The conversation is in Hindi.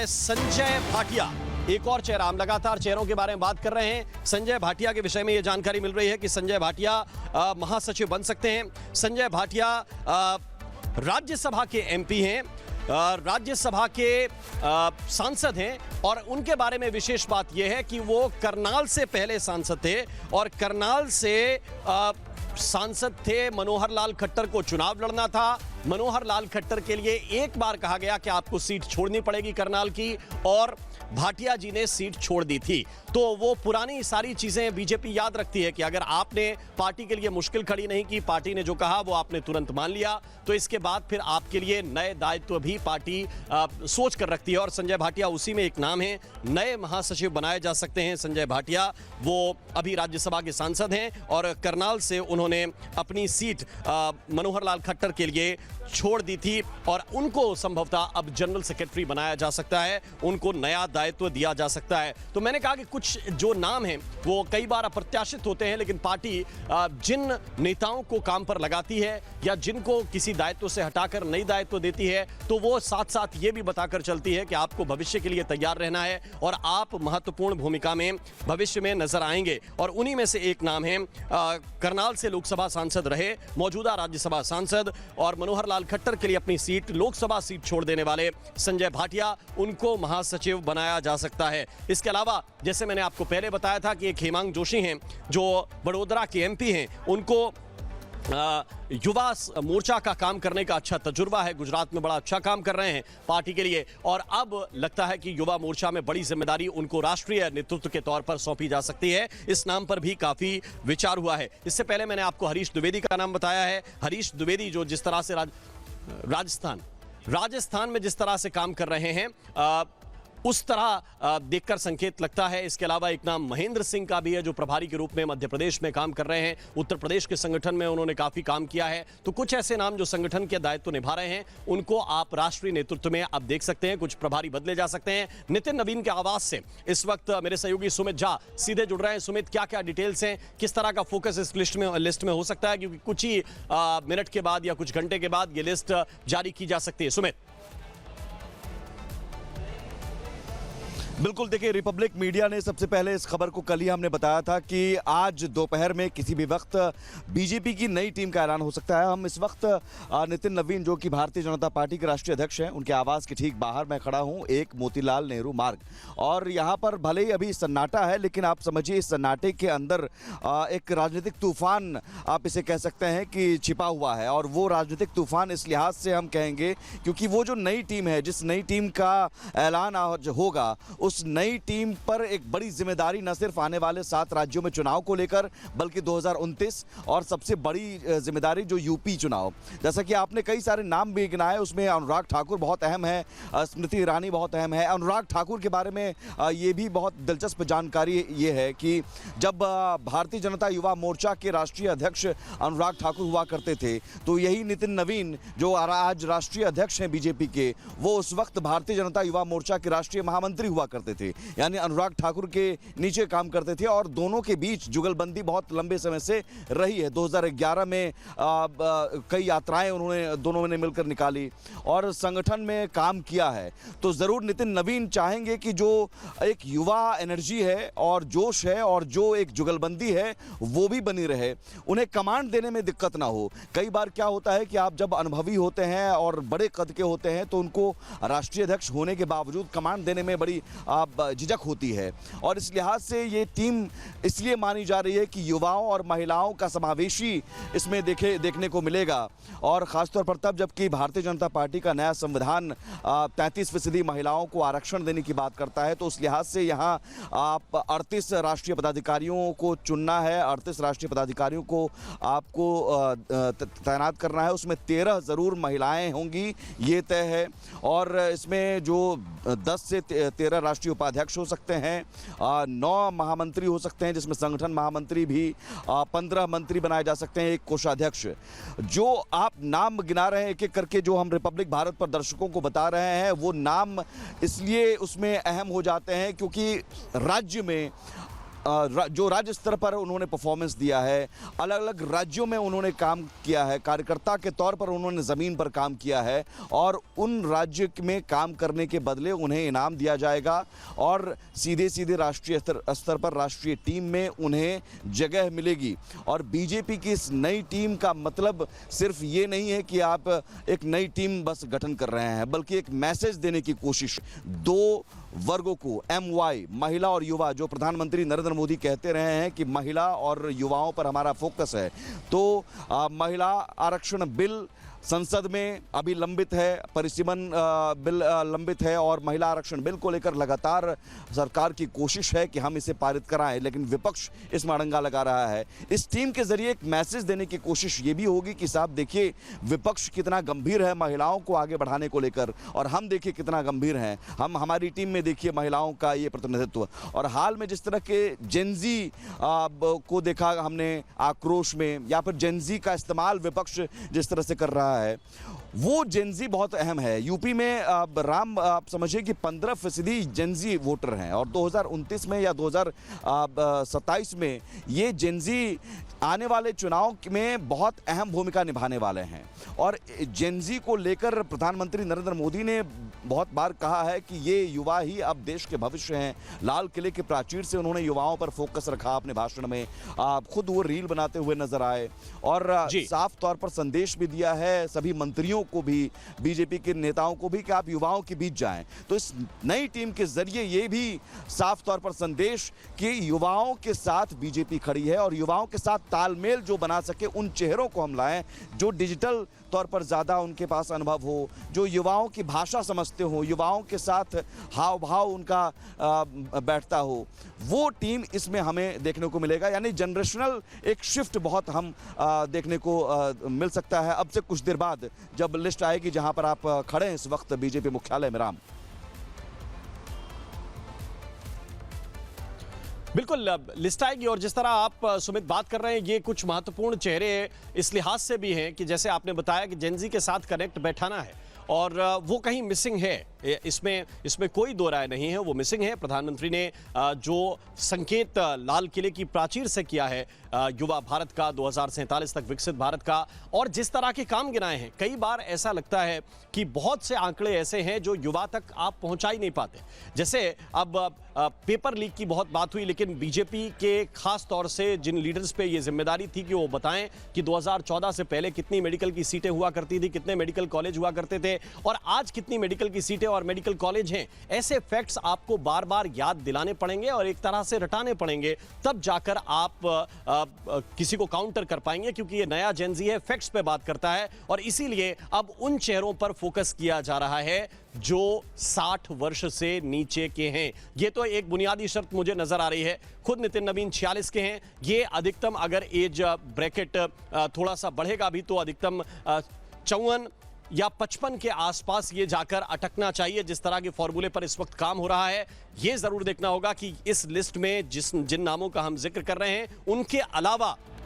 है संजय भाटिया, एक और चेहरा। हम लगातार चेहरों के बारे में बात कर रहे हैं। संजय भाटिया के विषय में यह जानकारी मिल रही है कि संजय भाटिया महासचिव बन सकते हैं। संजय भाटिया राज्यसभा के एमपी हैं, राज्यसभा के सांसद हैं और उनके बारे में विशेष बात यह है कि वो करनाल से पहले सांसद थे और करनाल से सांसद थे। मनोहर लाल खट्टर को चुनाव लड़ना था। मनोहर लाल खट्टर के लिए एक बार कहा गया कि आपको सीट छोड़नी पड़ेगी करनाल की, और भाटिया जी ने सीट छोड़ दी थी। तो वो पुरानी सारी चीजें बीजेपी याद रखती है कि अगर आपने पार्टी के लिए मुश्किल खड़ी नहीं की, पार्टी ने जो कहा वो आपने तुरंत मान लिया, तो इसके बाद फिर आपके लिए नए दायित्व भी पार्टी सोच कर रखती है। और संजय भाटिया उसी में एक नाम है। नए महासचिव बनाए जा सकते हैं संजय भाटिया। वो अभी राज्यसभा के सांसद हैं और करनाल से उन्होंने अपनी सीट मनोहर लाल खट्टर के लिए छोड़ दी थी और उनको संभवतः अब जनरल सेक्रेटरी बनाया जा सकता है, उनको नया दायित्व दिया जा सकता है। तो मैंने कहा कि कुछ जो नाम हैं वो कई बार अप्रत्याशित होते हैं, लेकिन पार्टी जिन नेताओं को काम पर लगाती है या जिनको किसी दायित्व से हटाकर नई दायित्व देती है, तो वो साथ साथ ये भी बताकर चलती है कि आपको भविष्य के लिए तैयार रहना है और आप महत्वपूर्ण भूमिका में भविष्य में नजर आएंगे। और उन्हीं में से एक नाम है करनाल से लोकसभा सांसद रहे, मौजूदा राज्यसभा सांसद और मनोहर लाल खट्टर के लिए अपनी सीट, लोकसभा सीट छोड़ देने वाले संजय भाटिया, उनको महासचिव बनाया जा सकता है। इसके अलावा जैसे मैंने आपको पहले बताया था कि एक हेमांग जोशी हैं जो बड़ोदरा के एमपी हैं, उनको युवा मोर्चा का काम करने का अच्छा तजुर्बा है, गुजरात में बड़ा अच्छा काम कर रहे हैं पार्टी के लिए, और अब लगता है कि युवा मोर्चा में बड़ी जिम्मेदारी उनको राष्ट्रीय नेतृत्व के तौर पर सौंपी जा सकती है। इस नाम पर भी काफी विचार हुआ है। इससे पहले मैंने आपको हरीश द्विवेदी का नाम बताया है। हरीश द्विवेदी जो जिस तरह से राजस्थान में जिस तरह से काम कर रहे हैं, उस तरह देखकर संकेत लगता है। इसके अलावा एक नाम महेंद्र सिंह का भी है जो प्रभारी के रूप में मध्य प्रदेश में काम कर रहे हैं। उत्तर प्रदेश के संगठन में उन्होंने काफी काम किया है। तो कुछ ऐसे नाम जो संगठन के दायित्व निभा रहे हैं, उनको आप राष्ट्रीय नेतृत्व में अब देख सकते हैं। कुछ प्रभारी बदले जा सकते हैं। नितिन नवीन के आवाज से इस वक्त मेरे सहयोगी सुमित झा सीधे जुड़ रहे हैं। सुमित, क्या क्या डिटेल्स हैं, किस तरह का फोकस इस लिस्ट में हो सकता है, क्योंकि कुछ ही मिनट के बाद या कुछ घंटे के बाद ये लिस्ट जारी की जा सकती है। सुमित। बिल्कुल, देखिए, रिपब्लिक मीडिया ने सबसे पहले इस खबर को कल ही हमने बताया था कि आज दोपहर में किसी भी वक्त बीजेपी की नई टीम का ऐलान हो सकता है। हम इस वक्त नितिन नवीन जो कि भारतीय जनता पार्टी के राष्ट्रीय अध्यक्ष हैं, उनके आवास के ठीक बाहर मैं खड़ा हूं, एक मोतीलाल नेहरू मार्ग, और यहां पर भले ही अभी सन्नाटा है, लेकिन आप समझिए इस सन्नाटे के अंदर एक राजनीतिक तूफान, आप इसे कह सकते हैं कि छिपा हुआ है। और वो राजनीतिक तूफान इस लिहाज से हम कहेंगे क्योंकि वो जो नई टीम है, जिस नई टीम का ऐलान आज होगा, उस नई टीम पर एक बड़ी जिम्मेदारी न सिर्फ आने वाले 7 राज्यों में चुनाव को लेकर, बल्कि 2029 और सबसे बड़ी जिम्मेदारी जो यूपी चुनाव, जैसा कि आपने कई सारे नाम भी गिनाए, उसमें अनुराग ठाकुर बहुत अहम है, स्मृति ईरानी बहुत अहम है। अनुराग ठाकुर के बारे में ये भी बहुत दिलचस्प जानकारी ये है कि जब भारतीय जनता युवा मोर्चा के राष्ट्रीय अध्यक्ष अनुराग ठाकुर हुआ करते थे, तो यही नितिन नवीन जो आज राष्ट्रीय अध्यक्ष हैं बीजेपी के, वो उस वक्त भारतीय जनता युवा मोर्चा के राष्ट्रीय महामंत्री हुआ करते थे, यानी अनुराग ठाकुर के नीचे काम करते थे। और दोनों के बीच जुगलबंदी बहुत लंबे समय से रही है। 2011 में कई यात्राएं उन्होंने दोनों ने मिलकर निकाली और संगठन में काम किया है। तो जरूर नितिन नवीन चाहेंगे कि जो एक युवा एनर्जी है और जोश है और जो एक जुगलबंदी है वो भी बनी रहे, उन्हें कमांड देने में दिक्कत ना हो। कई बार क्या होता है कि आप जब अनुभवी होते हैं और बड़े कद के होते हैं, तो उनको राष्ट्रीय अध्यक्ष होने के बावजूद कमांड देने में बड़ी झिझक होती है। और इस लिहाज से ये टीम इसलिए मानी जा रही है कि युवाओं और महिलाओं का समावेशी इसमें देखने को मिलेगा, और खासतौर पर तब जबकि भारतीय जनता पार्टी का नया संविधान 33% महिलाओं को आरक्षण देने की बात करता है। तो उस लिहाज से यहाँ आप 38 राष्ट्रीय पदाधिकारियों को चुनना है, 38 राष्ट्रीय पदाधिकारियों को आपको तैनात करना है, उसमें 13 जरूर महिलाएं होंगी, ये तय है। और इसमें जो 10 से 13 राष्ट्रीय उपाध्यक्ष हो सकते हैं, 9 महामंत्री हो सकते हैं, जिसमें संगठन महामंत्री भी, 15 मंत्री बनाए जा सकते हैं, एक कोषाध्यक्ष। जो आप नाम गिना रहे हैं एक एक करके, जो हम रिपब्लिक भारत पर दर्शकों को बता रहे हैं, वो नाम इसलिए उसमें अहम हो जाते हैं क्योंकि राज्य में जो राज्य स्तर पर उन्होंने परफॉर्मेंस दिया है, अलग अलग राज्यों में उन्होंने काम किया है, कार्यकर्ता के तौर पर उन्होंने ज़मीन पर काम किया है और उन राज्य में काम करने के बदले उन्हें इनाम दिया जाएगा और सीधे सीधे राष्ट्रीय स्तर पर राष्ट्रीय टीम में उन्हें जगह मिलेगी। और बीजेपी की इस नई टीम का मतलब सिर्फ ये नहीं है कि आप एक नई टीम बस गठन कर रहे हैं, बल्कि एक मैसेज देने की कोशिश दो वर्गों को, MY महिला और युवा, जो प्रधानमंत्री नरेंद्र मोदी कहते रहे हैं कि महिला और युवाओं पर हमारा फोकस है, तो महिला आरक्षण बिल संसद में अभी लंबित है, परिसीमन बिल लंबित है और महिला आरक्षण बिल को लेकर लगातार सरकार की कोशिश है कि हम इसे पारित कराएं, लेकिन विपक्ष इसमें अड़ंगा लगा रहा है। इस टीम के जरिए एक मैसेज देने की कोशिश ये भी होगी कि साहब देखिए विपक्ष कितना गंभीर है महिलाओं को आगे बढ़ाने को लेकर और हम देखिए कितना गंभीर हैं, हम हमारी टीम में देखिए महिलाओं का ये प्रतिनिधित्व। और हाल में जिस तरह के जेनजी को देखा हमने आक्रोश में, या फिर जेनजी का इस्तेमाल विपक्ष जिस तरह से कर रहा है, वो जेनजी बहुत अहम है। यूपी में आप समझिए कि 15% जेनजी वोटर हैं और 2029 में या 2027 में ये जेनजी आने वाले चुनाव में बहुत अहम भूमिका निभाने वाले हैं। और जेनजी को लेकर प्रधानमंत्री नरेंद्र मोदी ने बहुत बार कहा है कि ये युवा ही अब देश के भविष्य हैं। लाल किले के प्राचीर से उन्होंने युवाओं पर फोकस रखा अपने भाषण में, खुद वो रील बनाते हुए नजर आए और साफ तौर पर संदेश भी दिया है सभी मंत्रियों को भी, बीजेपी के नेताओं को भी, कि आप युवाओं के बीच जाएं। तो इस नई टीम के जरिए ये भी साफ तौर पर संदेश कि युवाओं के साथ बीजेपी खड़ी है और युवाओं के साथ तालमेल जो बना सके उन चेहरों को हम लाएं जो डिजिटल तौर पर ज़्यादा उनके पास अनुभव हो, जो युवाओं की भाषा समझते हो, युवाओं के साथ हाव भाव उनका बैठता हो, वो टीम इसमें हमें देखने को मिलेगा। यानी जनरेशनल एक शिफ्ट बहुत हम देखने को मिल सकता है अब से कुछ देर बाद, जब लिस्ट आएगी जहां पर आप खड़े हैं इस वक्त बीजेपी मुख्यालय में। राम, बिल्कुल लिस्ट आएगी और जिस तरह आप सुमित बात कर रहे हैं, ये कुछ महत्वपूर्ण चेहरे इस लिहाज से भी हैं कि जैसे आपने बताया कि जेनजी के साथ कनेक्ट बैठाना है और वो कहीं मिसिंग है, इसमें कोई दो राय नहीं है, वो मिसिंग है। प्रधानमंत्री ने जो संकेत लाल किले की प्राचीर से किया है युवा भारत का, 2047 तक विकसित भारत का, और जिस तरह के काम गिनाए हैं, कई बार ऐसा लगता है कि बहुत से आंकड़े ऐसे हैं जो युवा तक आप पहुंचा ही नहीं पाते। जैसे अब पेपर लीक की बहुत बात हुई, लेकिन बीजेपी के खास तौर से जिन लीडर्स पे ये जिम्मेदारी थी कि वो बताएं कि 2014 से पहले कितनी मेडिकल की सीटें हुआ करती थी, कितने मेडिकल कॉलेज हुआ करते थे और आज कितनी मेडिकल की सीटें और मेडिकल कॉलेज हैं। ऐसे फैक्ट्स आपको बार बार याद दिलाने पड़ेंगे और एक तरह से रटाने पड़ेंगे, तब जाकर आप किसी को काउंटर कर पाएंगे, क्योंकि ये नया जेनजी है, फैक्ट्स पे बात करता है और इसीलिए अब उन चेहरों पर फोकस किया जा रहा है जो 60 वर्ष से नीचे के हैं। ये तो एक बुनियादी शर्त मुझे नजर आ रही है। खुद नितिन नवीन 46 के हैं, ये अधिकतम अगर एज ब्रैकेट थोड़ा सा बढ़ेगा भी तो अधिकतम 54 या 55 के आसपास ये जाकर अटकना चाहिए। जिस तरह के फॉर्मूले पर इस वक्त काम हो रहा है, ये जरूर देखना होगा कि इस लिस्ट में जिन नामों का हम जिक्र कर रहे हैं उनके अलावा